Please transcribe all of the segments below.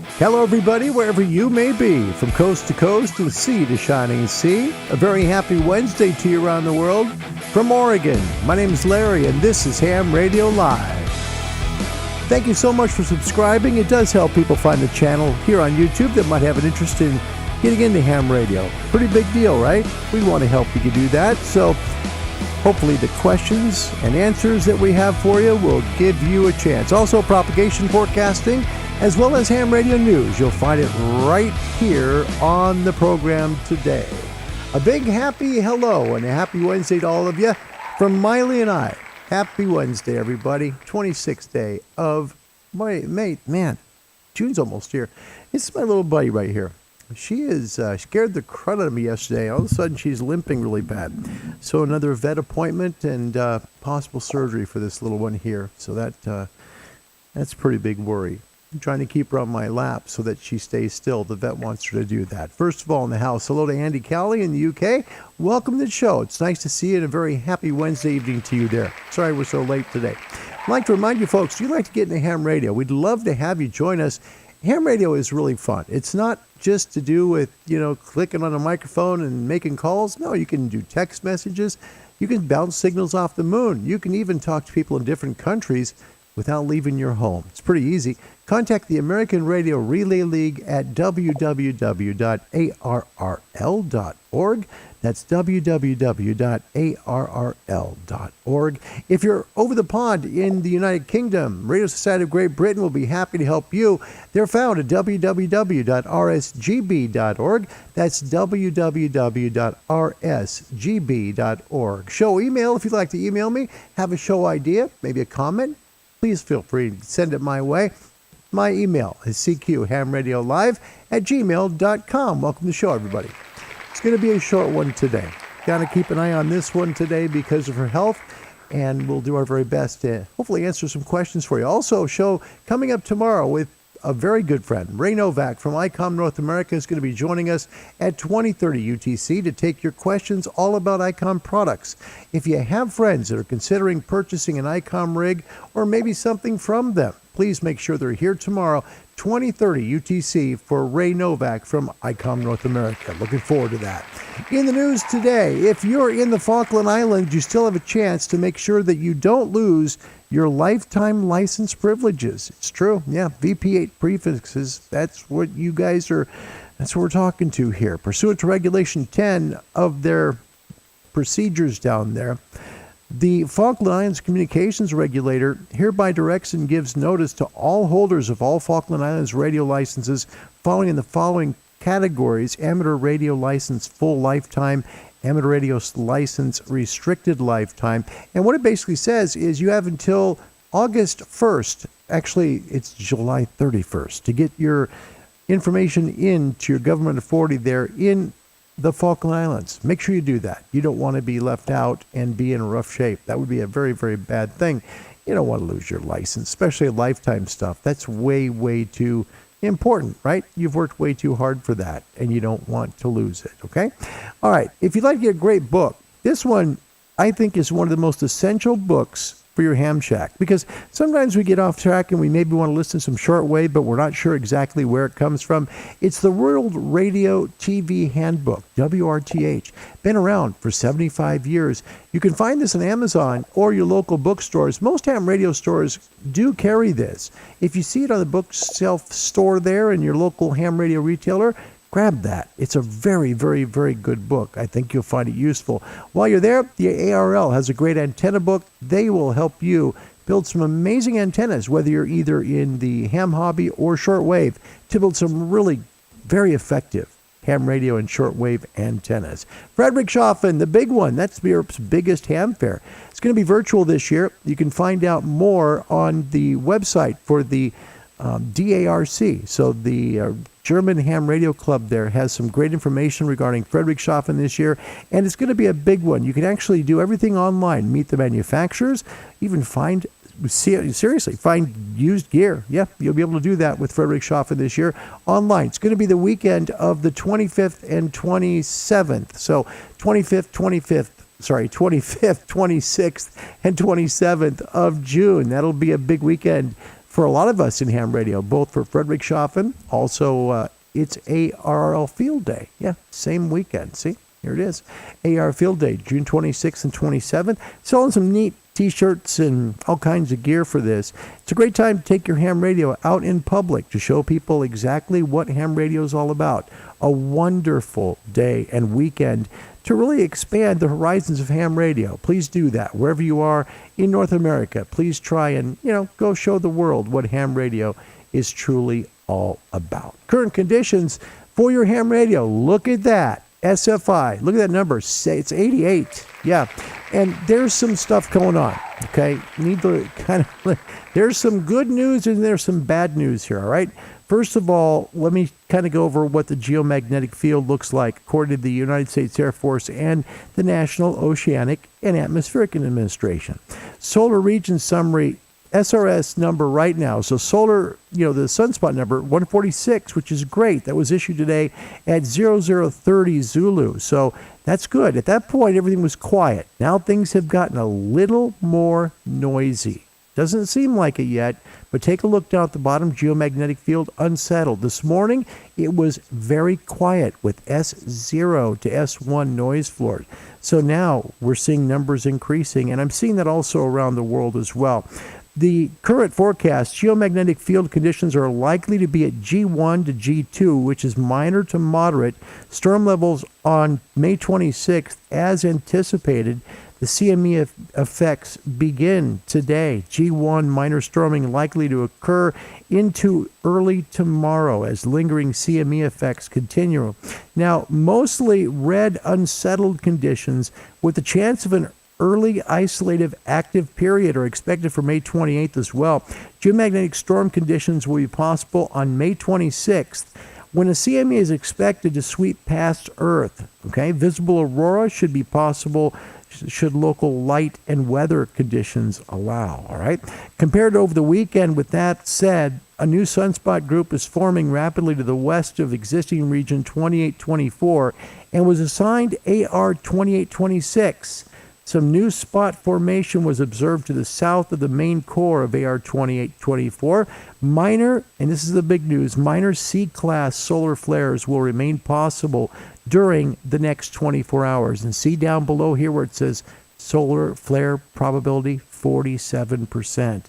Hello, everybody, wherever you may be, from coast to coast and sea to shining sea. A very happy Wednesday to you around the world. From Oregon, my name is Larry, and this is Ham Radio Live. Thank you so much for subscribing. It does help people find the channel here on YouTube that might have an interest in getting into ham radio. Pretty big deal, right? We want to help you do that. So hopefully the questions and answers that we have for you will give you a chance. Also, propagation forecasting, as well as ham radio news. You'll find it right here on the program today. A big happy hello and a happy Wednesday to all of you from Miley and I. Happy Wednesday, everybody. 26th day of May. Man, June's almost here. It's my little buddy right here. She scared the crud out of me yesterday. All of a sudden, she's limping really bad. So another vet appointment and possible surgery for this little one here. So that's a pretty big worry. I'm trying to keep her on my lap so that she stays still. The vet wants her to do that. First of all, in the house, hello to Andy Cowley in the UK. Welcome to the show. It's nice to see you, and a very happy Wednesday evening to you there. Sorry we're so late today. I'd like to remind you folks, if you'd like to get into ham radio, we'd love to have you join us. Ham radio is really fun. It's not just to do with, clicking on a microphone and making calls. No, you can do text messages. You can bounce signals off the moon. You can even talk to people in different countries without leaving your home. It's pretty easy. Contact the American Radio Relay League at www.arrl.org. That's www.arrl.org. If you're over the pond in the United Kingdom, Radio Society of Great Britain will be happy to help you. They're found at www.rsgb.org. That's www.rsgb.org. Show email, if you'd like to email me, have a show idea, maybe a comment, please feel free to send it my way. My email is cqhamradiolive@gmail.com. Welcome to the show, everybody. It's going to be a short one today. Got to keep an eye on this one today because of her health, and we'll do our very best to hopefully answer some questions for you. Also, a show coming up tomorrow with a very good friend. Ray Novak from ICOM North America is going to be joining us at 2030 UTC to take your questions all about ICOM products. If you have friends that are considering purchasing an ICOM rig or maybe something from them, please make sure they're here tomorrow, 2030 UTC, for Ray Novak from ICOM North America. Looking forward to that. In the news today, if you're in the Falkland Islands, you still have a chance to make sure that you don't lose your lifetime license privileges. It's true. Yeah, VP8 prefixes. That's what you guys are, that's what we're talking to here. Pursuant to Regulation 10 of their procedures down there, the Falkland Islands Communications Regulator hereby directs and gives notice to all holders of all Falkland Islands radio licenses falling in the following categories: amateur radio license full lifetime, amateur radio license restricted lifetime. And what it basically says is you have until August 1st, actually it's July 31st, to get your information in to your government authority there in the Falkland Islands. Make sure you do that. You don't want to be left out and be in rough shape. That would be a very, very bad thing. You don't want to lose your license, especially lifetime stuff. That's way, way too important, right? You've worked way too hard for that, and you don't want to lose it, okay? All right, if you'd like to get a great book, this one I think is one of the most essential books for your ham shack, because sometimes we get off track and we maybe want to listen to some shortwave, but we're not sure exactly where it comes from. It's the World Radio TV Handbook, WRTH. Been around for 75 years. You can find this on Amazon or your local bookstores. Most ham radio stores do carry this. If you see it on the bookshelf store there in your local ham radio retailer, grab that. It's a very, very, very good book. I think you'll find it useful. While you're there, the ARL has a great antenna book. They will help you build some amazing antennas, whether you're either in the ham hobby or shortwave, to build some really very effective ham radio and shortwave antennas. Frederick Schaffen, the big one. That's Europe's biggest ham fair. It's going to be virtual this year. You can find out more on the website for the DARC. So the German Ham Radio Club there has some great information regarding Frederick Schaffen this year, and it's going to be a big one. You can actually do everything online, meet the manufacturers, even find used gear. Yeah, you'll be able to do that with Frederick Schaffen this year online. It's going to be the weekend of the 25th and 27th. So 25th, 26th, and 27th of June. That'll be a big weekend for a lot of us in ham radio, both for Frederick Schaffen, also it's ARL Field Day. Yeah, same weekend. See, here it is. AR Field Day, June 26th and 27th. Selling some neat T-shirts and all kinds of gear for this. It's a great time to take your ham radio out in public to show people exactly what ham radio is all about. A wonderful day and weekend to really expand the horizons of ham radio. Please do that. Wherever you are in North America, please try and, go show the world what ham radio is truly all about. Current conditions for your ham radio. Look at that. SFI. Look at that number. It's 88. Yeah. And there's some stuff going on. Okay. Need to there's some good news and there's some bad news here. All right. First of all, let me kind of go over what the geomagnetic field looks like according to the United States Air Force and the National Oceanic and Atmospheric Administration. Solar region summary, SRS number right now. So solar, the sunspot number, 146, which is great. That was issued today at 0030 Zulu. So that's good. At that point, everything was quiet. Now things have gotten a little more noisy. Doesn't seem like it yet, but take a look down at the bottom, geomagnetic field unsettled. This morning, it was very quiet with S0 to S1 noise floor. So now we're seeing numbers increasing, and I'm seeing that also around the world as well. The current forecast, geomagnetic field conditions are likely to be at G1 to G2, which is minor to moderate. Storm levels on May 26th, as anticipated. The CME effects begin today. G1 minor storming likely to occur into early tomorrow as lingering CME effects continue. Now, mostly red unsettled conditions with the chance of an early isolative active period are expected for May 28th as well. Geomagnetic storm conditions will be possible on May 26th when a CME is expected to sweep past Earth. Okay, visible aurora should be possible should local light and weather conditions allow. All right. Compared over the weekend, with that said, a new sunspot group is forming rapidly to the west of existing region 2824 and was assigned AR 2826. Some new spot formation was observed to the south of the main core of AR 2824. Minor, and this is the big news, minor C-class solar flares will remain possible during the next 24 hours. And see down below here where it says solar flare probability 47%.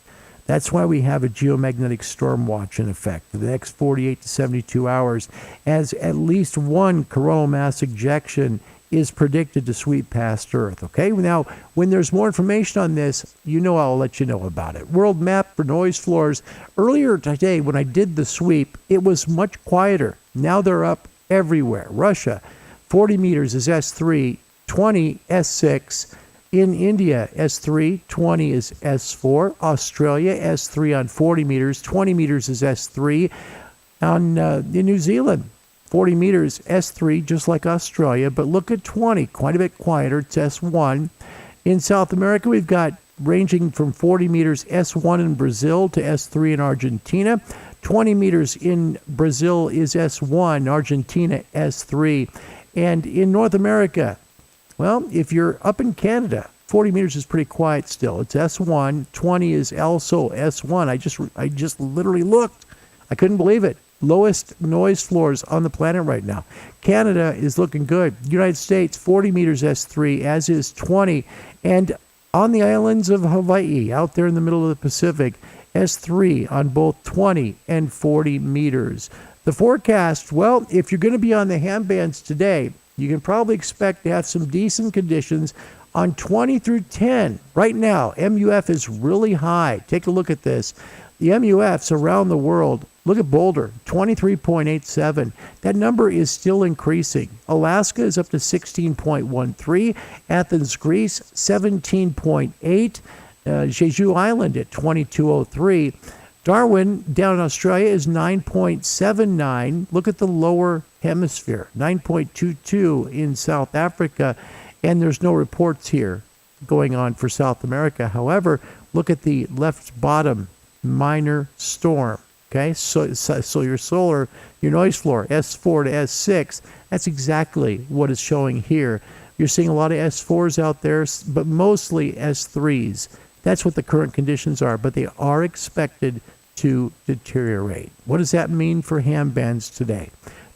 That's why we have a geomagnetic storm watch in effect for the next 48 to 72 hours, as at least one coronal mass ejection is predicted to sweep past Earth. Okay, now when there's more information on this, I'll let you know about it. World map for noise floors. Earlier today, when I did the sweep, it was much quieter. Now they're up everywhere. Russia, 40 meters is S3, 20 S6. In India, S3, 20 is S4. Australia, S3 on 40 meters, 20 meters is S3. In New Zealand, 40 meters, S3, just like Australia, but look at 20, quite a bit quieter, it's S1. In South America, we've got ranging from 40 meters, S1 in Brazil to S3 in Argentina. 20 meters in Brazil is S1, Argentina S3. And in North America, well, if you're up in Canada, 40 meters is pretty quiet still. It's S1, 20 is also S1. I just literally looked. I couldn't believe it. Lowest noise floors on the planet right now. Canada is looking good. United States, 40 meters S3, as is 20. And on the islands of Hawaii, out there in the middle of the Pacific, S3 on both 20 and 40 meters. The forecast, well, if you're going to be on the ham bands today, you can probably expect to have some decent conditions on 20 through 10. Right now, MUF is really high. Take a look at this. The MUFs around the world, look at Boulder, 23.87. That number is still increasing. Alaska is up to 16.13. Athens, Greece, 17.8. Jeju Island at 2203. Darwin, down in Australia, is 9.79. Look at the lower hemisphere, 9.22 in South Africa. And there's no reports here going on for South America. However, look at the left bottom, minor storm. Okay, so your noise floor, S4 to S6, that's exactly what is showing here. You're seeing a lot of S4s out there, but mostly S3s. That's what the current conditions are, but they are expected to deteriorate. What does that mean for ham bands today?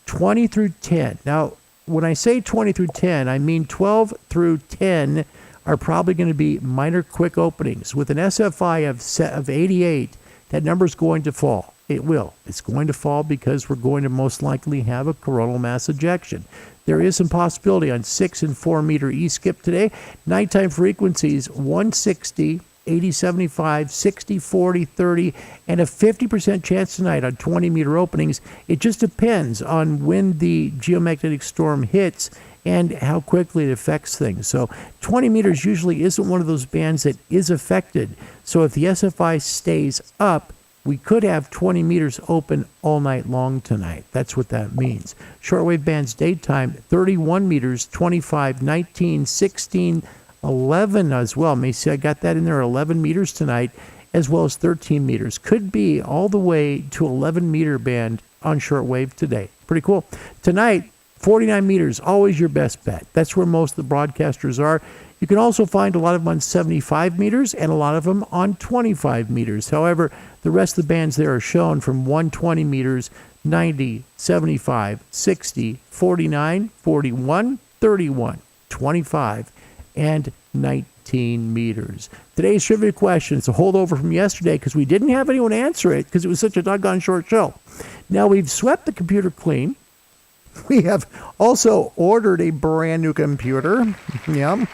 20 through 10. Now, when I say 20 through 10, I mean 12 through 10 are probably going to be minor quick openings. With an SFI of 88, that number is going to fall. It will. It's going to fall because we're going to most likely have a coronal mass ejection. There is some possibility on 6 and 4 meter E-skip today. Nighttime frequencies 160, 80, 75, 60, 40, 30, and a 50% chance tonight on 20 meter openings. It just depends on when the geomagnetic storm hits and how quickly it affects things. So 20 meters usually isn't one of those bands that is affected. So if the SFI stays up, we could have 20 meters open all night long tonight. That's what that means. Shortwave bands daytime, 31 meters, 25, 19, 16, 11 as well. May see I got that in there, 11 meters tonight, as well as 13 meters. Could be all the way to 11 meter band on shortwave today. Pretty cool. Tonight, 49 meters, always your best bet. That's where most of the broadcasters are. You can also find a lot of them on 75 meters and a lot of them on 25 meters. However, the rest of the bands there are shown from 120 meters, 90, 75, 60, 49, 41, 31, 25, and 19 meters. Today's trivia question is a holdover from yesterday because we didn't have anyone answer it because it was such a doggone short show. Now we've swept the computer clean. We have also ordered a brand new computer. Yep.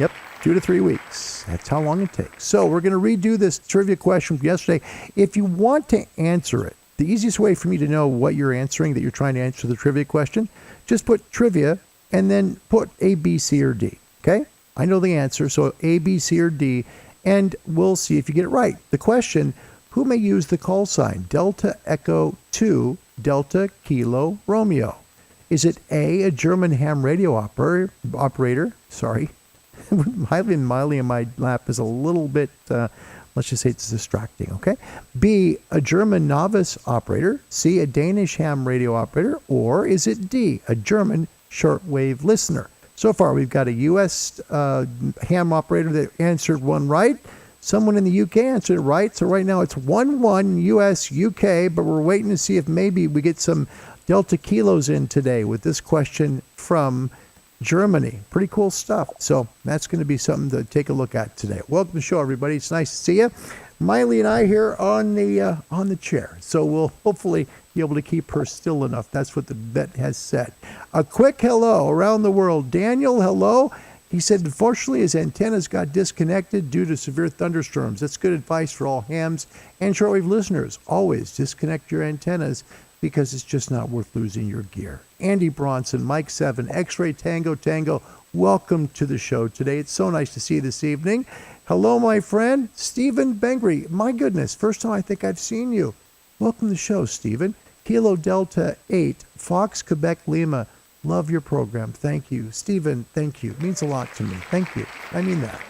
Yep, 2 to 3 weeks. That's how long it takes. So we're going to redo this trivia question from yesterday. If you want to answer it, the easiest way for me to know what you're answering, that you're trying to answer the trivia question, just put trivia and then put A, B, C, or D. Okay? I know the answer, so A, B, C, or D, and we'll see if you get it right. The question, who may use the call sign Delta Echo 2 Delta Kilo Romeo? Is it A, a German ham radio operator? Sorry. Having Miley in my lap is a little bit, let's just say it's distracting, okay? B, a German novice operator. C, a Danish ham radio operator. Or is it D, a German shortwave listener? So far, we've got a U.S. ham operator that answered one right. Someone in the UK answered it right. So right now it's 1-1 U.S., UK, but we're waiting to see if maybe we get some Delta Kilos in today with this question from Germany. Pretty cool stuff. So that's going to be something to take a look at today. Welcome to the show, everybody. It's nice to see you. Miley and I here on the chair. So we'll hopefully be able to keep her still enough. That's what the vet has said. A quick hello around the world. Daniel, hello. He said, unfortunately, his antennas got disconnected due to severe thunderstorms. That's good advice for all hams and shortwave listeners. Always disconnect your antennas because it's just not worth losing your gear. Andy Bronson, Mike 7, X-Ray Tango Tango, welcome to the show today. It's so nice to see you this evening. Hello, my friend, Stephen Bengry. My goodness, first time I think I've seen you. Welcome to the show, Stephen. Kilo Delta 8, Fox, Quebec, Lima. Love your program. Thank you. Stephen, thank you. It means a lot to me. Thank you. I mean that.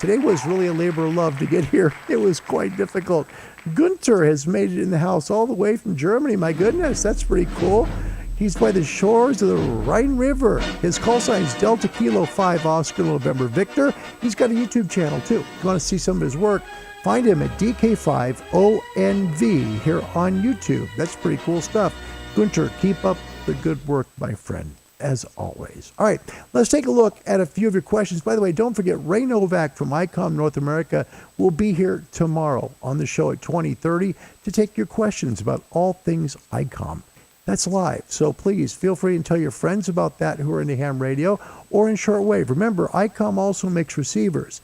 Today was really a labor of love to get here. It was quite difficult. Gunter has made it in the house all the way from Germany. My goodness, that's pretty cool. He's by the shores of the Rhine River. His call sign is Delta Kilo 5 Oscar November Victor. He's got a YouTube channel too. If you want to see some of his work, find him at DK5ONV here on YouTube. That's pretty cool stuff. Gunter, keep up the good work, my friend, as always. All right, let's take a look at a few of your questions. By the way, don't forget, Ray Novak from ICOM North America will be here tomorrow on the show at 20:30 to take your questions about all things ICOM. That's live, so please feel free and tell your friends about that who are into ham radio or in shortwave. Remember, ICOM also makes receivers.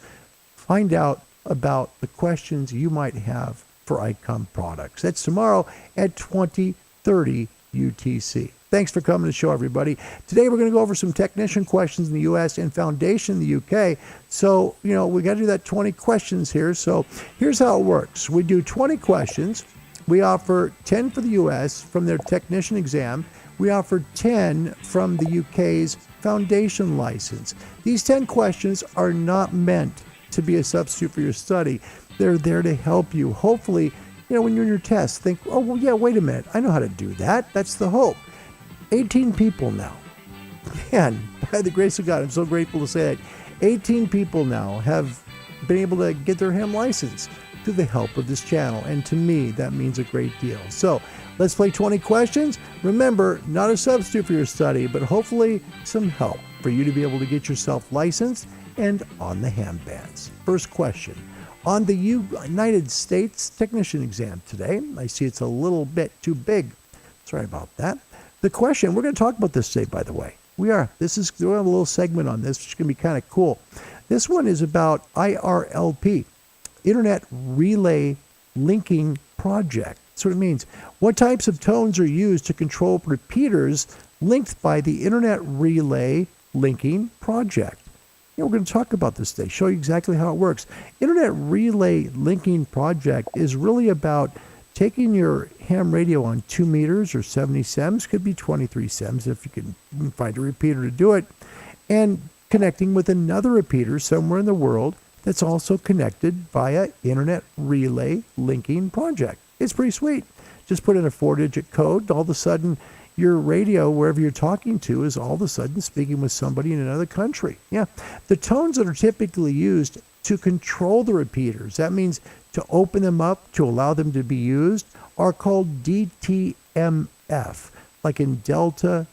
Find out about the questions you might have for ICOM products. That's tomorrow at 20:30 UTC. Thanks for coming to the show, everybody. Today we're going to go over some technician questions in the U.S. and foundation in the U.K. So, we got to do that 20 questions here. So here's how it works. We do 20 questions. We offer 10 for the U.S. from their technician exam. We offer 10 from the U.K.'s foundation license. These 10 questions are not meant to be a substitute for your study. They're there to help you. Hopefully, when you're in your test, think, oh, well, yeah, wait a minute. I know how to do that. That's the hope. 18 people now. Man, by the grace of God, I'm so grateful to say that 18 people now have been able to get their ham license. through the help of this channel. And to me, that means a great deal. So let's play 20 questions. Remember, not a substitute for your study, but hopefully some help for you to be able to get yourself licensed and on the ham bands. First question. On the United States technician exam today, I see it's a little bit too big. Sorry about that. The question, we're going to talk about this today, by the way. We're going to have a little segment on this, which is going to be kind of cool. This one is about IRLP, Internet Relay Linking Project. That's what it means. What types of tones are used to control repeaters linked by the Internet Relay Linking Project? We're going to talk about this today, show you exactly how it works. Internet Relay Linking Project is really about taking your ham radio on 2 meters or 70 sems, could be 23 sems if you can find a repeater to do it, and connecting with another repeater somewhere in the world that's also connected via Internet Relay Linking Project. It's pretty sweet. Just put in a 4-digit code, all of a sudden your radio, wherever you're talking to, is all of a sudden speaking with somebody in another country. Yeah. The tones that are typically used to control the repeaters, that means to open them up, to allow them to be used, are called DTMF, like in Delta,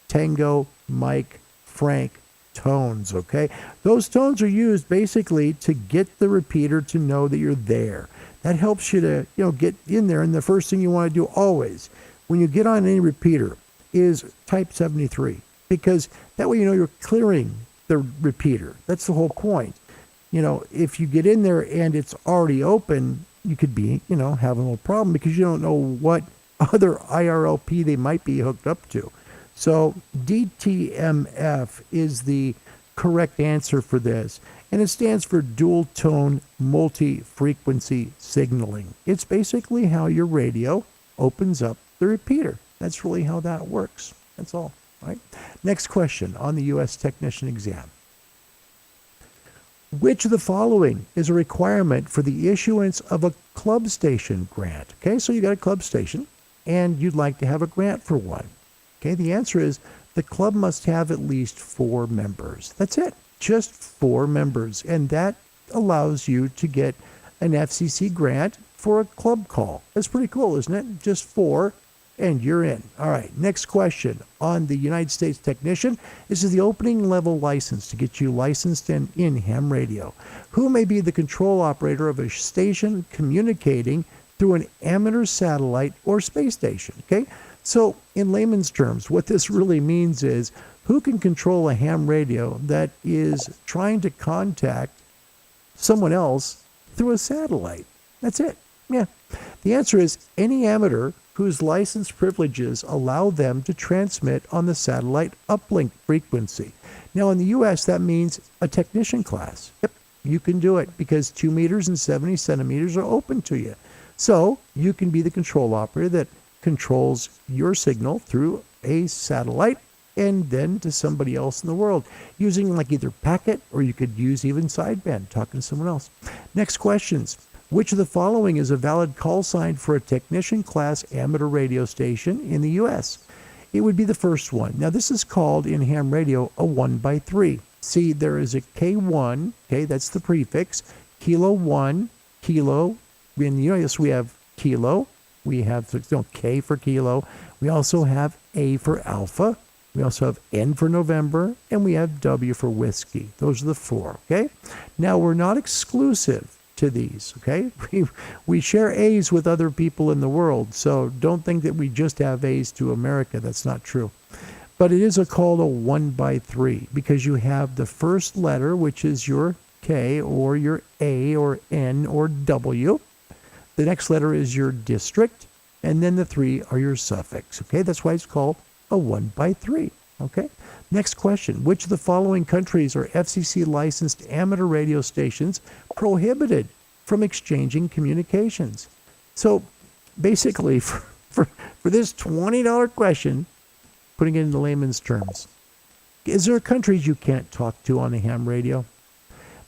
Tango, Mike, Frank tones, okay? Those tones are used basically to get the repeater to know that you're there. That helps you to, get in there, and the first thing you want to do always, when you get on any repeater, is type 73, because that way you're clearing the repeater. That's the whole point. If you get in there and it's already open, you could be, having a little problem because you don't know what other IRLP they might be hooked up to. So DTMF is the correct answer for this, and it stands for dual tone multi-frequency signaling. It's basically how your radio opens up the repeater. That's really how that works. That's all, right? Next question on the U.S. technician exam. Which of the following is a requirement for the issuance of a club station grant? Okay, so you got a club station and you'd like to have a grant for one. Okay, the answer is the club must have at least 4 members. That's it, just 4 members. And that allows you to get an FCC grant for a club call. That's pretty cool, isn't it? Just 4 and you're in. All right, next question on the United States technician. This is the opening level license to get you licensed in ham radio. Who may be the control operator of a station communicating through an amateur satellite or space station? Okay, so in layman's terms, what this really means is who can control a ham radio that is trying to contact someone else through a satellite? That's it. Yeah. The answer is any amateur whose license privileges allow them to transmit on the satellite uplink frequency. Now in the U.S., that means a technician class. Yep, you can do it because 2 meters and 70 centimeters are open to you. So you can be the control operator that controls your signal through a satellite and then to somebody else in the world using like either packet, or you could use even sideband, talking to someone else. Next questions. Which of the following is a valid call sign for a technician class amateur radio station in the U.S.? It would be the first one. Now, this is called in ham radio a 1x3. See, there is a K1, okay, that's the prefix, kilo 1, kilo, in the U.S. we have kilo, we have K for kilo, we also have A for alpha, we also have N for November, and we have W for whiskey. Those are the 4, okay? Now, we're not exclusive to these, okay? We share A's with other people in the world, so don't think that we just have A's to America. That's not true. But it is called a 1x3 because you have the first letter, which is your K or your A or N or W. The next letter is your district, and then the 3 are your suffix, okay? That's why it's called a 1x3, okay? Next question. Which of the following countries are FCC licensed amateur radio stations prohibited from exchanging communications? So basically, for this $20 question, putting it into layman's terms, is there countries you can't talk to on a ham radio?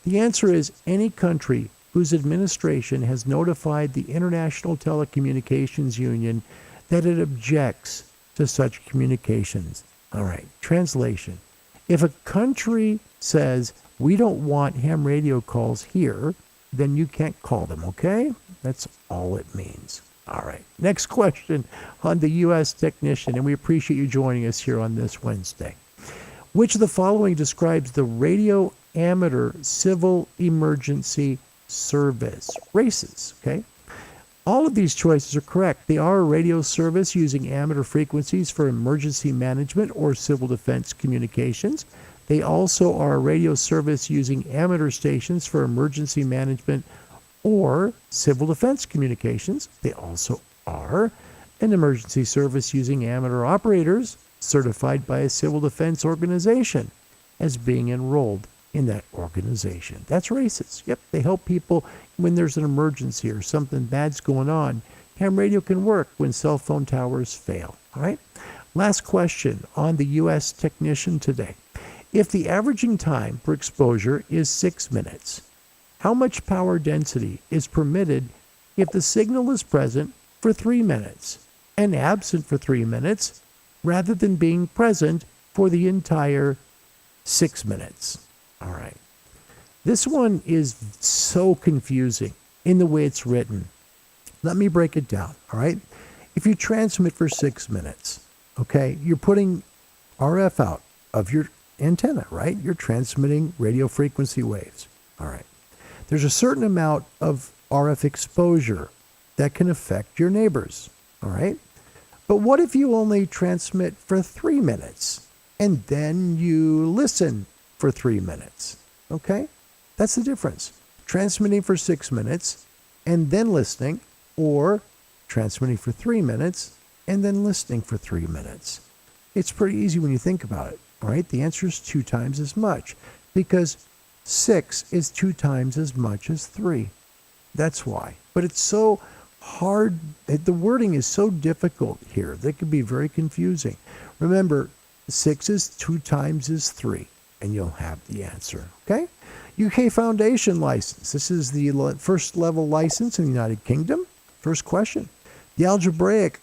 The answer is any country whose administration has notified the International Telecommunications Union that it objects to such communications. All right, translation. If a country says, we don't want ham radio calls here, then you can't call them, okay? That's all it means. All right. Next question on the U.S. technician, and we appreciate you joining us here on this Wednesday. Which of the following describes the radio amateur civil emergency service? RACES, okay? All of these choices are correct. They are a radio service using amateur frequencies for emergency management or civil defense communications. They also are a radio service using amateur stations for emergency management or civil defense communications. They also are an emergency service using amateur operators certified by a civil defense organization as being enrolled in that organization. That's RACES. Yep, they help people when there's an emergency or something bad's going on. Ham radio can work when cell phone towers fail. All right. Last question on the U.S. technician today. If the averaging time per exposure is 6 minutes, how much power density is permitted if the signal is present for 3 minutes and absent for 3 minutes rather than being present for the entire 6 minutes? All right. This one is so confusing in the way it's written. Let me break it down, all right? If you transmit for 6 minutes, okay, you're putting RF out of your antenna, right? You're transmitting radio frequency waves, all right? There's a certain amount of RF exposure that can affect your neighbors, all right? But what if you only transmit for 3 minutes and then you listen for 3 minutes, okay? That's the difference. Transmitting for 6 minutes and then listening, or transmitting for 3 minutes and then listening for 3 minutes. It's pretty easy when you think about it, all right? The answer is 2 times as much because 6 is 2 times as much as 3. That's why. But it's so hard. The wording is so difficult here that it can be very confusing. Remember, 6 is 2 times as 3, and you'll have the answer, okay? UK Foundation license. This is the first level license in the United Kingdom. First question. The algebraic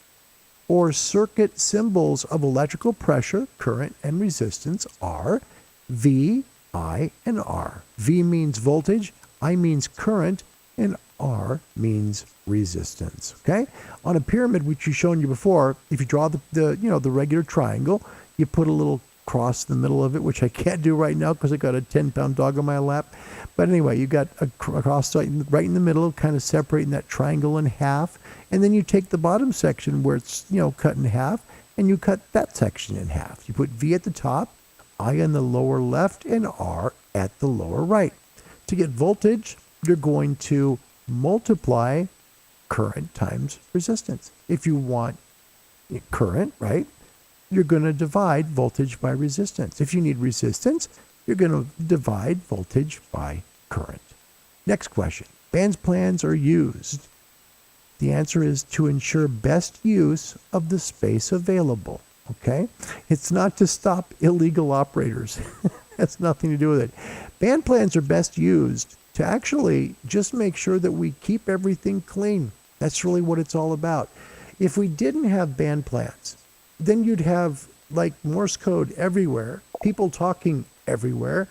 or circuit symbols of electrical pressure, current, and resistance are V, I, and R. V means voltage, I means current, and R means resistance. Okay? On a pyramid, which we've shown you before, if you draw the regular triangle, you put a little cross in the middle of it, which I can't do right now because I got a 10-pound dog on my lap. But anyway, you got a cross right in the middle, kind of separating that triangle in half. And then you take the bottom section where it's, cut in half, and you cut that section in half. You put V at the top, I in the lower left, and R at the lower right. To get voltage, you're going to multiply current times resistance. If you want current, right, you're going to divide voltage by resistance. If you need resistance, you're going to divide voltage by current. Next question. Band plans are used. The answer is to ensure best use of the space available. Okay? It's not to stop illegal operators. That's nothing to do with it. Band plans are best used to actually just make sure that we keep everything clean. That's really what it's all about. If we didn't have band plans, then you'd have like Morse code everywhere, people talking everywhere,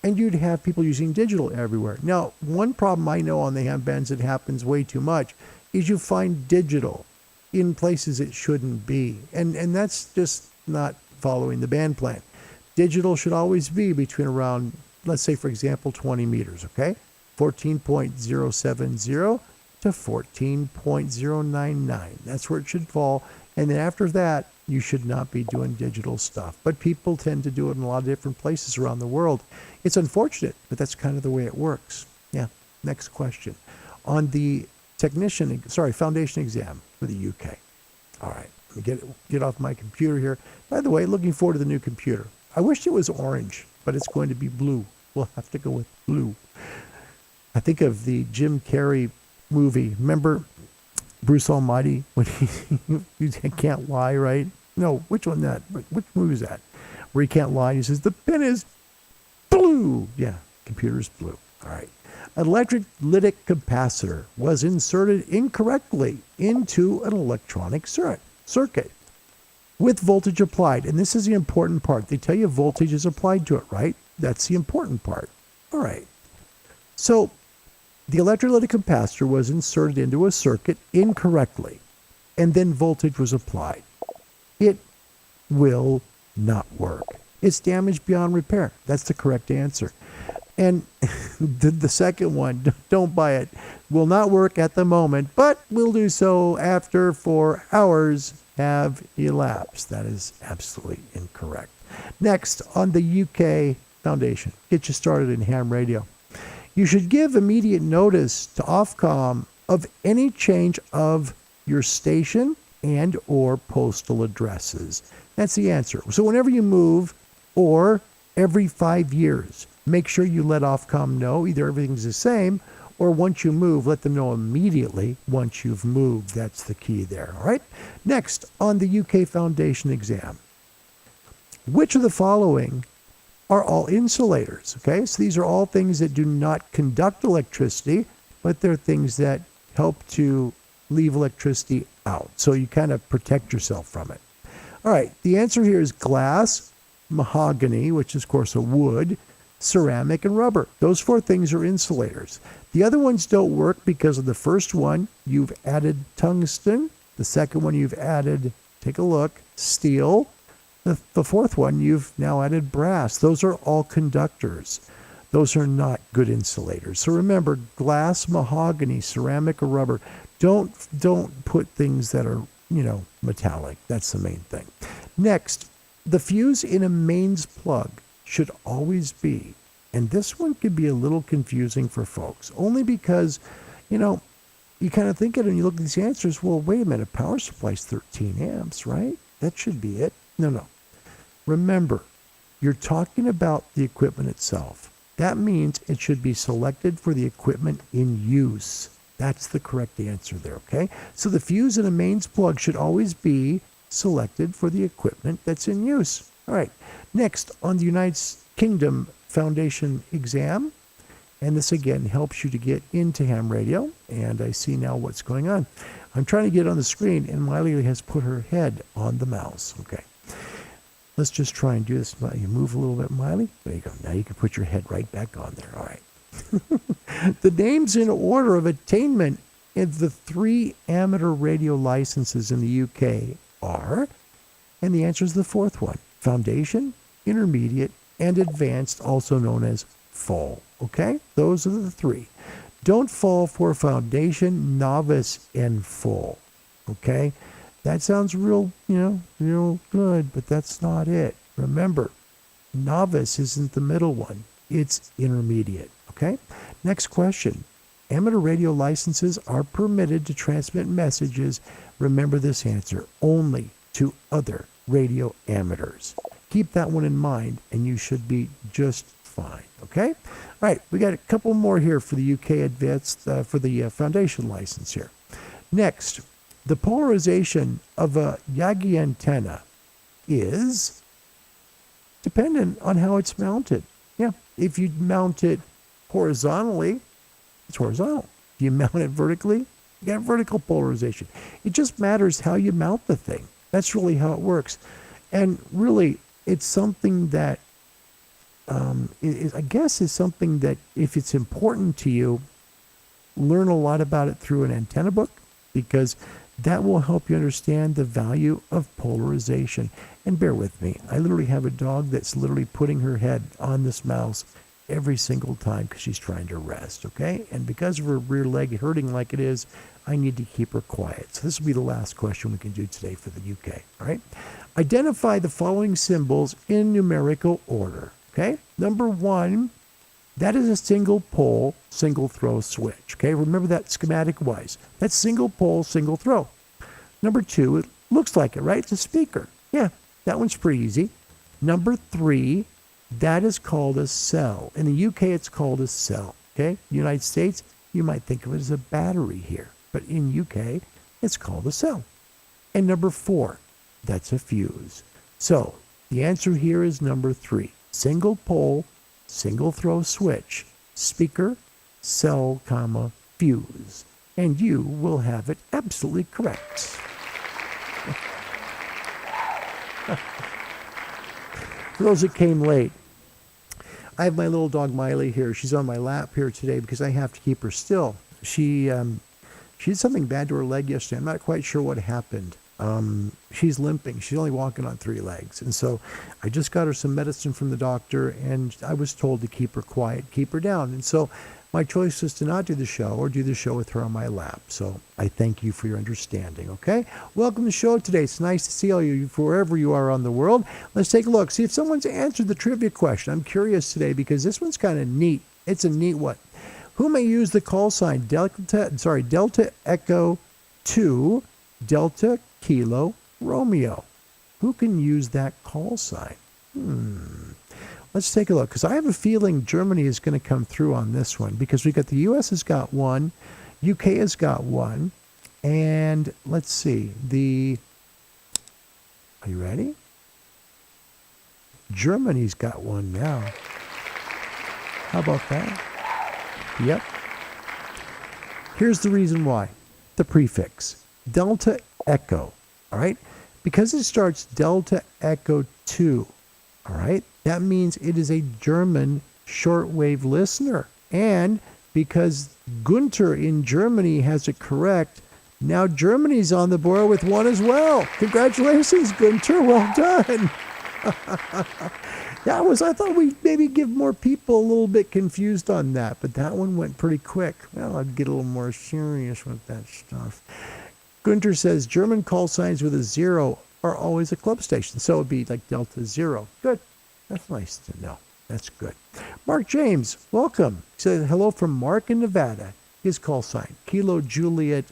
and you'd have people using digital everywhere. Now, one problem I know on the ham bands that happens way too much is you find digital in places it shouldn't be. And that's just not following the band plan. Digital should always be between around, let's say, for example, 20 meters, okay? 14.070 to 14.099. That's where it should fall. And then after that, you should not be doing digital stuff. But people tend to do it in a lot of different places around the world. It's unfortunate, but that's kind of the way it works. Yeah, next question. On the foundation exam for the UK. All right, let me get off my computer here. By the way, looking forward to the new computer. I wish it was orange, but it's going to be blue. We'll have to go with blue. I think of the Jim Carrey movie. Remember Bruce Almighty when he can't lie, right? No, which one that? Which movie is that? Where he can't lie. He says, the pen is blue. Yeah, computer's blue. All right. An electrolytic capacitor was inserted incorrectly into an electronic circuit with voltage applied. And this is the important part. They tell you voltage is applied to it, right? That's the important part. All right. So the electrolytic capacitor was inserted into a circuit incorrectly, and then voltage was applied. It will not work. It's damaged beyond repair. That's the correct answer. And the second one, don't buy it. Will not work at the moment, but will do so after 4 hours have elapsed. That is absolutely incorrect. Next, on the UK Foundation, get you started in ham radio. You should give immediate notice to Ofcom of any change of your station and or postal addresses. That's the answer. So whenever you move, or every 5 years, make sure you let Ofcom know either everything's the same, or once you move, let them know immediately once you've moved. That's the key there, all right? Next, on the UK Foundation exam, which of the following are all insulators? Okay, so these are all things that do not conduct electricity, but they're things that help to leave electricity out. So you kind of protect yourself from it. All right, the answer here is glass, mahogany, which is of course a wood, ceramic, and rubber. Those 4 things are insulators. The other ones don't work because of the first one, you've added tungsten. The second one, you've added, take a look, steel. The fourth one, you've now added brass. Those are all conductors. Those are not good insulators. So remember, glass, mahogany, ceramic, or rubber. Don't put things that are, metallic. That's the main thing. Next, the fuse in a mains plug should always be, and this one could be a little confusing for folks, only because, you kind of think it and you look at these answers, well, wait a minute, power supply's 13 amps, right? That should be it. No. Remember, you're talking about the equipment itself. That means it should be selected for the equipment in use. That's the correct answer there, okay? So the fuse in a mains plug should always be selected for the equipment that's in use. All right, next on the United Kingdom Foundation exam, and this again helps you to get into ham radio, and I see now what's going on. I'm trying to get on the screen, and Miley has put her head on the mouse. Okay, let's just try and do this. You move a little bit, Miley. There you go. Now you can put your head right back on there. All right. The names in order of attainment of the 3 amateur radio licenses in the UK are, and the answer is the fourth one, Foundation, Intermediate, and Advanced, also known as Full. Okay? Those are the 3. Don't fall for Foundation, Novice, and Full. Okay? That sounds real good, but that's not it. Remember, Novice isn't the middle one. It's Intermediate. Okay? Next question. Amateur radio licenses are permitted to transmit messages, remember this answer, only to other radio amateurs. Keep that one in mind, and you should be just fine. Okay? All right, we got a couple more here for the UK Advanced, for the Foundation license here. Next, the polarization of a Yagi antenna is dependent on how it's mounted. Yeah, if you mount it horizontally, it's horizontal. If you mount it vertically, you got vertical polarization. It just matters how you mount the thing. That's really how it works. And really, it's something that, I guess is something that if it's important to you, learn a lot about it through an antenna book, because that will help you understand the value of polarization. And bear with me, I literally have a dog that's literally putting her head on this mouse every single time because she's trying to rest, okay? And because of her rear leg hurting like it is, I need to keep her quiet. So this will be the last question we can do today for the UK, all right? Identify the following symbols in numerical order, okay? Number 1, that is a single pole, single throw switch, okay? Remember that schematic-wise. That's single pole, single throw. Number 2, it looks like it, right? It's a speaker. Yeah, that one's pretty easy. Number 3, that is called a cell. In the UK, it's called a cell, okay? United States, you might think of it as a battery here, but in UK, it's called a cell. And number 4, that's a fuse. So the answer here is number 3, single pole, single throw switch, speaker, cell, comma, fuse. And you will have it absolutely correct. For those that came late, I have my little dog Miley here. She's on my lap here today because I have to keep her still. She did something bad to her leg yesterday. I'm not quite sure what happened. She's limping. She's only walking on 3 legs. And so I just got her some medicine from the doctor, and I was told to keep her quiet, keep her down. And so my choice is to not do the show or do the show with her on my lap. So I thank you for your understanding, okay? Welcome to the show today. It's nice to see all you wherever you are on the world. Let's take a look. See if someone's answered the trivia question. I'm curious today because this one's kind of neat. It's a neat one. Who may use the call sign Delta Echo 2 Delta Kilo Romeo? Who can use that call sign? Let's take a look, because I have a feeling Germany is going to come through on this one, because we got the U.S. has got one, UK has got one, and let's see, are you ready? Germany's got one now. How about that? Yep. Here's the reason why. The prefix, Delta Echo, all right? Because it starts Delta Echo 2, all right? That means it is a German shortwave listener. And because Gunter in Germany has it correct, now Germany's on the board with one as well. Congratulations, Gunter. Well done. I thought we'd maybe give more people a little bit confused on that, but that one went pretty quick. Well, I'd get a little more serious with that stuff. Gunter says German call signs with a 0 are always a club station. So it would be like Delta 0. Good. That's nice to know. That's good. Mark James, welcome. He said hello from Mark in Nevada. His call sign, Kilo Juliet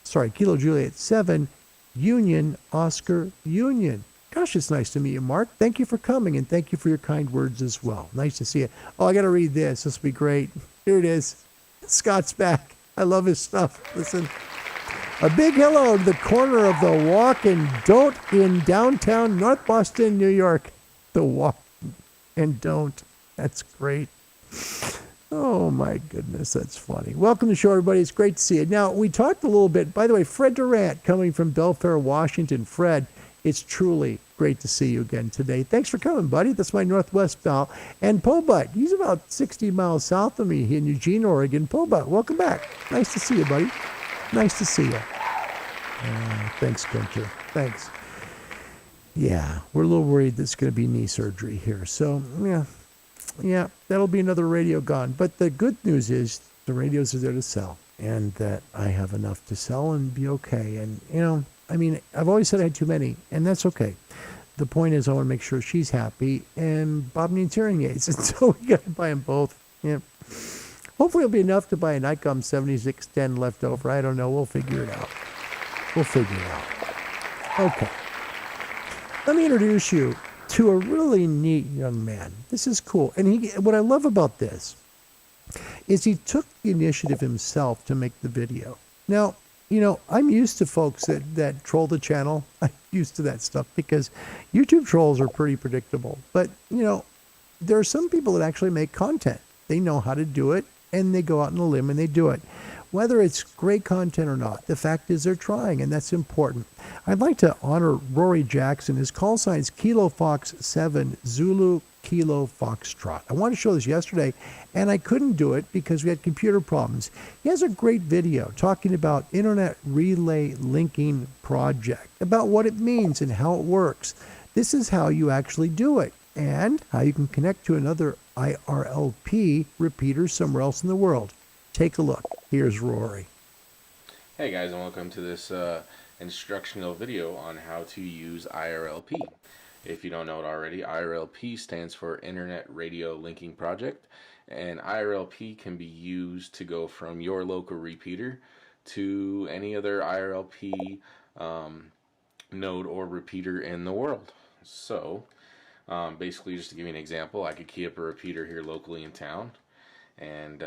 7, Union, Oscar, Union. Gosh, it's nice to meet you, Mark. Thank you for coming, and thank you for your kind words as well. Nice to see you. Oh, I got to read this. This will be great. Here it is. Scott's back. I love his stuff. Listen. A big hello to the corner of the Walk and Don't in downtown North Boston, New York. The Walk and Don't. That's great. Oh, my goodness. That's funny. Welcome to the show, everybody. It's great to see you. Now, we talked a little bit. By the way, Fred Durant coming from Belfair, Washington. Fred, it's truly great to see you again today. Thanks for coming, buddy. That's my Northwest pal. And Pobut, he's about 60 miles south of me in Eugene, Oregon. Pobut, welcome back. Nice to see you, buddy. Nice to see you. Thanks, Gunter. Thanks. Yeah, we're a little worried that's going to be knee surgery here. So, yeah, that'll be another radio gone. But the good news is the radios are there to sell, and that I have enough to sell and be okay. And, I've always said I had too many, and that's okay. The point is I want to make sure she's happy, and Bob needs hearing aids, and so we got to buy them both. Yeah. Hopefully it'll be enough to buy a Nikon 7610 left over. I don't know. We'll figure it out. Okay. Let me introduce you to a really neat young man. This is cool. And what I love about this is he took the initiative himself to make the video. Now, I'm used to folks that troll the channel. I'm used to that stuff because YouTube trolls are pretty predictable. But, there are some people that actually make content. They know how to do it, and they go out on a limb and they do it. Whether it's great content or not, the fact is they're trying, and that's important. I'd like to honor Rory Jackson. His call sign is Kilo Fox 7 Zulu Kilo Foxtrot. I wanted to show this yesterday, and I couldn't do it because we had computer problems. He has a great video talking about Internet Relay Linking Project, about what it means and how it works. This is how you actually do it, and how you can connect to another IRLP repeater somewhere else in the world. Take a look. Here's Rory. Hey guys, and welcome to this instructional video on how to use IRLP. If you don't know it already, IRLP stands for Internet Radio Linking Project, and IRLP can be used to go from your local repeater to any other IRLP node or repeater in the world. So basically, just to give you an example, I could key up a repeater here locally in town, and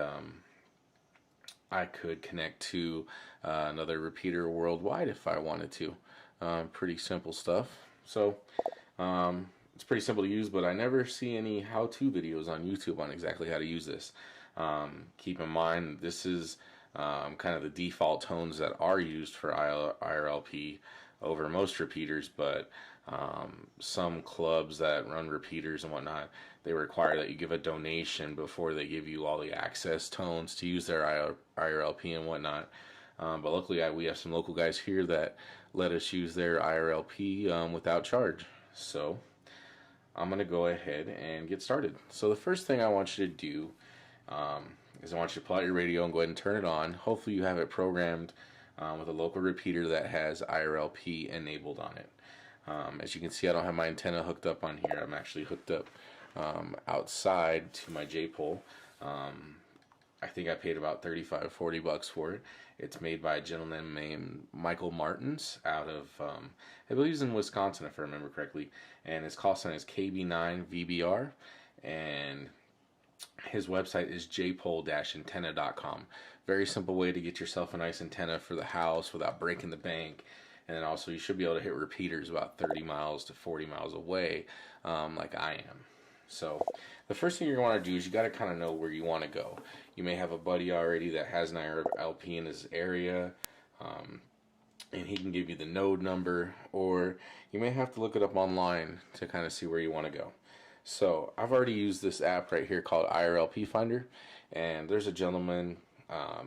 I could connect to another repeater worldwide if I wanted to. Pretty simple stuff. So it's pretty simple to use, but I never see any how-to videos on YouTube on exactly how to use this. Keep in mind, this is kind of the default tones that are used for IRLP over most repeaters, but some clubs that run repeaters and whatnot, they require that you give a donation before they give you all the access tones to use their IRLP and whatnot. But luckily we have some local guys here that let us use their IRLP without charge. So I'm going to go ahead and get started. So the first thing I want you to do is I want you to pull out your radio and go ahead and turn it on. Hopefully you have it programmed with a local repeater that has IRLP enabled on it. As you can see, I don't have my antenna hooked up on here. I'm actually hooked up outside to my J-pole. I think I paid about $35-40 for it. It's made by a gentleman named Michael Martins out of, I believe he's in Wisconsin if I remember correctly, and his call sign is KB9VBR, and his website is jpole-antenna.com. Very simple way to get yourself a nice antenna for the house without breaking the bank. And then also you should be able to hit repeaters about 30 miles to 40 miles away, like I am. So the first thing you're going to want to do is you got to kind of know where you want to go. You may have a buddy already that has an IRLP in his area, and he can give you the node number, or you may have to look it up online to kind of see where you want to go. So I've already used this app right here called IRLP Finder, and there's a gentleman,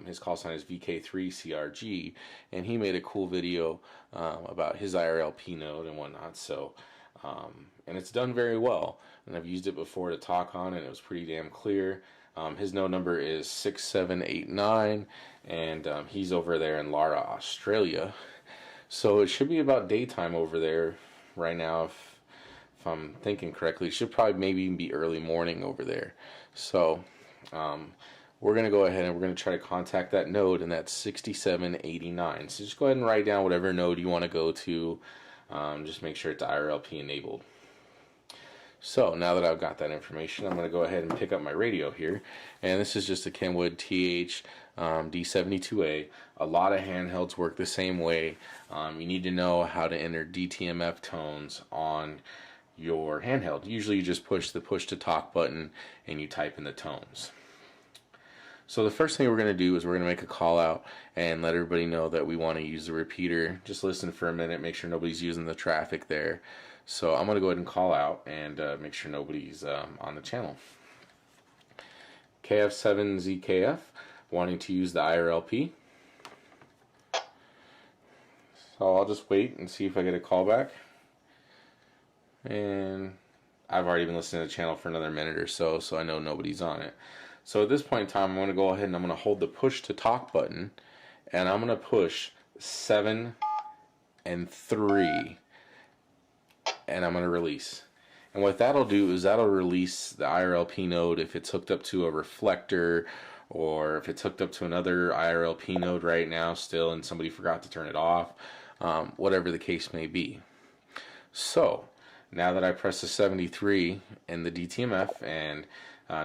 his call sign is VK3CRG, and he made a cool video about his IRLP node and whatnot. So and it's done very well, and I've used it before to talk on, and it was pretty damn clear. His node number is 6789, and he's over there in Lara, Australia. So it should be about daytime over there right now, if I'm thinking correctly. It should probably maybe even be early morning over there. So we're going to go ahead and we're going to try to contact that node, and that's 6789. So just go ahead and write down whatever node you want to go to. Just make sure it's IRLP enabled. So now that I've got that information, I'm going to go ahead and pick up my radio here, and this is just a Kenwood TH D72A. A lot of handhelds work the same way. You need to know how to enter DTMF tones on your handheld. Usually you just push the push to talk button and you type in the tones. So the first thing we're going to do is we're going to make a call out and let everybody know that we want to use the repeater. Just listen for a minute, make sure nobody's using the traffic there. So I'm going to go ahead and call out and make sure nobody's on the channel. KF7ZKF wanting to use the IRLP. So I'll just wait and see if I get a call back. And I've already been listening to the channel for another minute or so, so I know nobody's on it. So at this point in time, I'm going to go ahead and I'm going to hold the push to talk button, and I'm going to push 7 and 3, and I'm going to release. And what that'll do is that'll release the IRLP node if it's hooked up to a reflector, or if it's hooked up to another IRLP node right now still and somebody forgot to turn it off, whatever the case may be. So now that I press the 73 in the DTMF and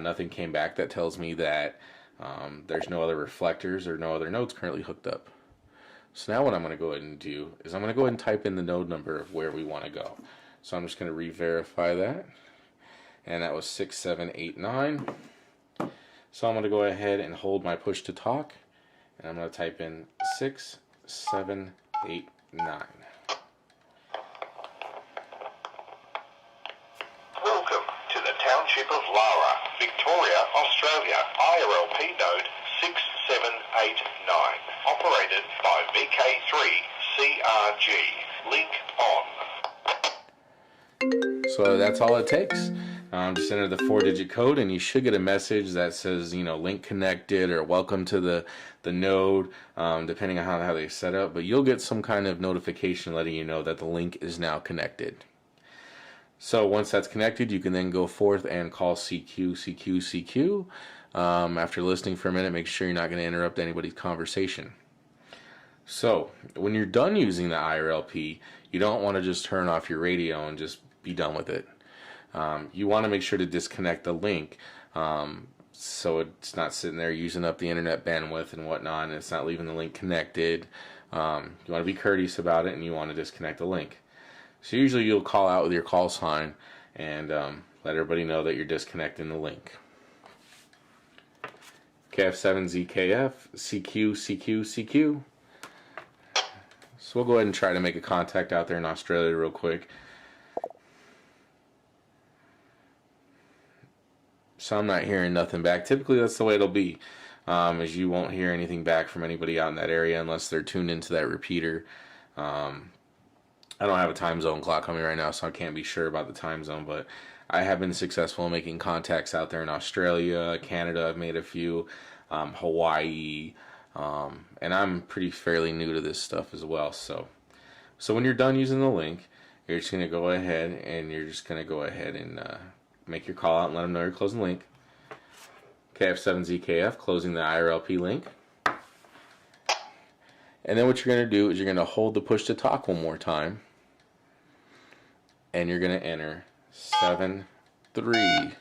nothing came back, that tells me that there's no other reflectors or no other nodes currently hooked up. So now what I'm going to go ahead and do is I'm going to go ahead and type in the node number of where we want to go. So I'm just going to re-verify that, and that was 6789. So I'm going to go ahead and hold my push to talk, and I'm going to type in 6789. Welcome to the Township of Lara, Victoria, Australia, IRLP node 6789, operated by VK3CRG. Link on. So that's all it takes. Just enter the 4-digit code, and you should get a message that says, you know, link connected or welcome to the node, depending on how they set up. But you'll get some kind of notification letting you know that the link is now connected. So once that's connected, you can then go forth and call CQ. After listening for a minute, make sure you're not going to interrupt anybody's conversation. So when you're done using the IRLP, you don't want to just turn off your radio and just be done with it. You want to make sure to disconnect the link so it's not sitting there using up the internet bandwidth and whatnot, and it's not leaving the link connected. You want to be courteous about it, and you want to disconnect the link. So usually you'll call out with your call sign and let everybody know that you're disconnecting the link. KF7ZKF, CQ, CQ, CQ. So we'll go ahead and try to make a contact out there in Australia real quick. So I'm not hearing nothing back. Typically that's the way it'll be, is you won't hear anything back from anybody out in that area unless they're tuned into that repeater. I don't have a time zone clock on me right now, so I can't be sure about the time zone, but I have been successful in making contacts out there in Australia, Canada. I've made a few, Hawaii, and I'm fairly new to this stuff as well. So when you're done using the link, you're just going to go ahead and make your call out and let them know you're closing the link. KF7ZKF, closing the IRLP link. And then what you're going to do is you're going to hold the push to talk one more time. And you're going to enter 73. Thanks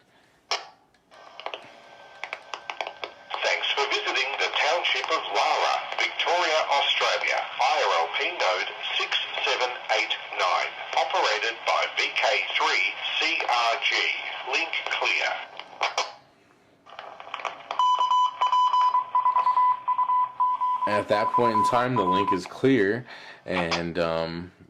for visiting the Township of Lara, Victoria, Australia. IRLP node 6789. Operated by VK3CRG. Link clear. At that point in time, the link is clear, and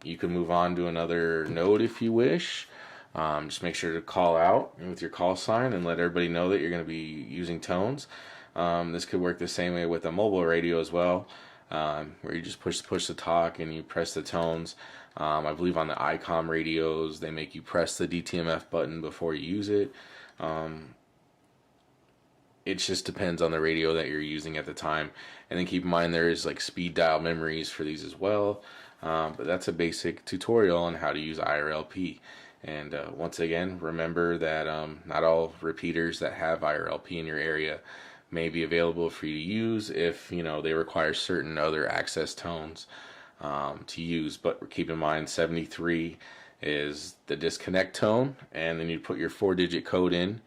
you can move on to another node if you wish. Just make sure to call out with your call sign and let everybody know that you're going to be using tones. This could work the same way with a mobile radio as well, where you just push the talk and you press the tones. I believe on the ICOM radios, they make you press the DTMF button before you use it. It just depends on the radio that you're using at the time. And then keep in mind there is like speed dial memories for these as well. But that's a basic tutorial on how to use IRLP. And once again, remember that not all repeaters that have IRLP in your area may be available for you to use if they require certain other access tones to use. But keep in mind 73 is the disconnect tone, and then you put your 4-digit code in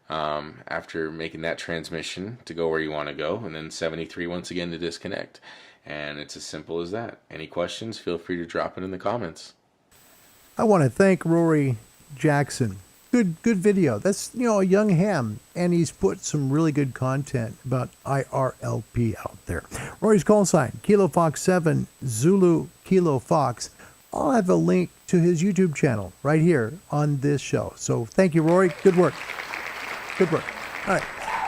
after making that transmission to go where you want to go, and then 73 once again to disconnect. And it's as simple as that. Any questions, feel free to drop it in the comments. I want to thank Rory Jackson. Good video. That's, a young ham, and he's put some really good content about IRLP out there. Rory's call sign, Kilo Fox 7, Zulu Kilo Fox. I'll have a link to his YouTube channel right here on this show. So thank you, Rory. Good work. Good work. All right.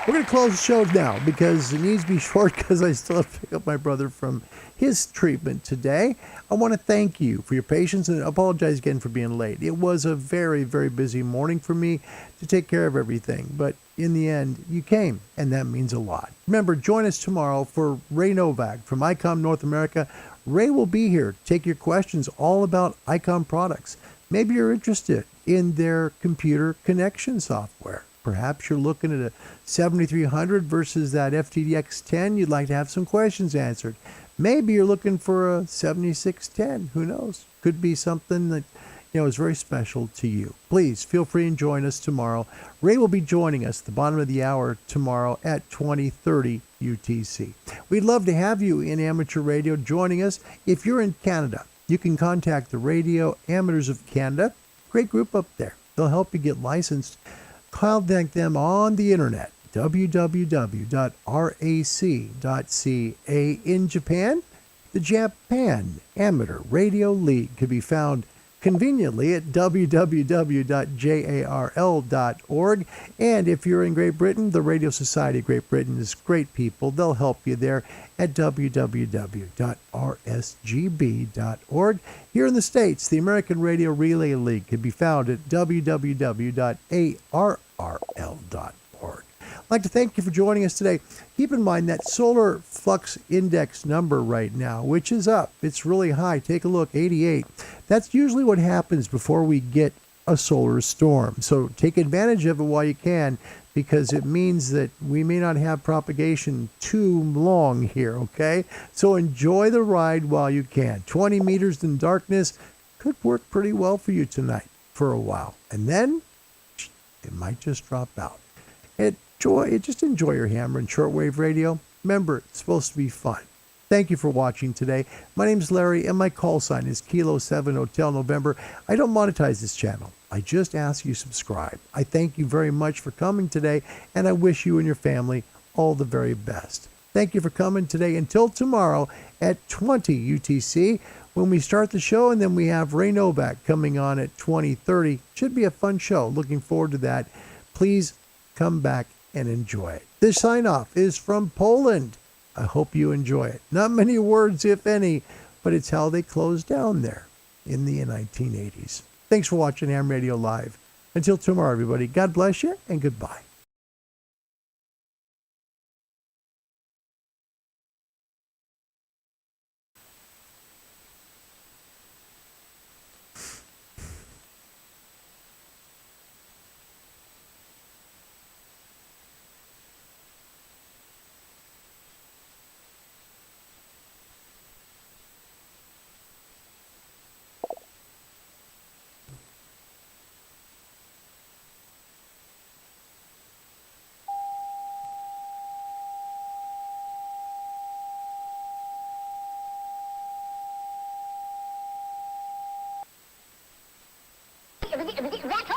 We're going to close the show now because it needs to be short because I still have to pick up my brother from his treatment today. I want to thank you for your patience and apologize again for being late. It was a very, very busy morning for me to take care of everything. But in the end, you came, and that means a lot. Remember, join us tomorrow for Ray Novak from ICOM North America. Ray will be here to take your questions all about ICOM products. Maybe you're interested in their computer connection software. Perhaps you're looking at a 7300 versus that FTDX 10. You'd like to have some questions answered. Maybe you're looking for a 7610. Who knows? Could be something that is very special to you. Please feel free and join us tomorrow. Ray will be joining us at the bottom of the hour tomorrow at 2030 UTC. We'd love to have you in amateur radio joining us. If you're in Canada, you can contact the Radio Amateurs of Canada. Great group up there. They'll help you get licensed. Contact them on the internet, www.rac.ca. In Japan, the Japan Amateur Radio League can be found conveniently at www.jarl.org. And if you're in Great Britain, the Radio Society of Great Britain is great people. They'll help you there at www.rsgb.org. Here in the States, the American Radio Relay League can be found at www.arrl.org. I'd like to thank you for joining us today. Keep in mind that solar flux index number right now, which is up. It's really high. Take a look, 88. That's usually what happens before we get a solar storm. So take advantage of it while you can, because it means that we may not have propagation too long here, okay? So enjoy the ride while you can. 20 meters in darkness could work pretty well for you tonight for a while. And then it might just drop out. Just enjoy your hammer and shortwave radio. Remember, it's supposed to be fun. Thank you for watching today. My name is Larry, and my call sign is Kilo 7 Hotel November. I don't monetize this channel. I just ask you subscribe. I thank you very much for coming today, and I wish you and your family all the very best. Thank you for coming today. Until tomorrow at 20 UTC when we start the show, and then we have Ray Novak coming on at 20:30. Should be a fun show. Looking forward to that. Please come back and enjoy it. This sign-off is from Poland. I hope you enjoy it. Not many words, if any, but it's how they closed down there in the 1980s. Thanks for watching Ham Radio Live. Until tomorrow, everybody, God bless you and goodbye. That's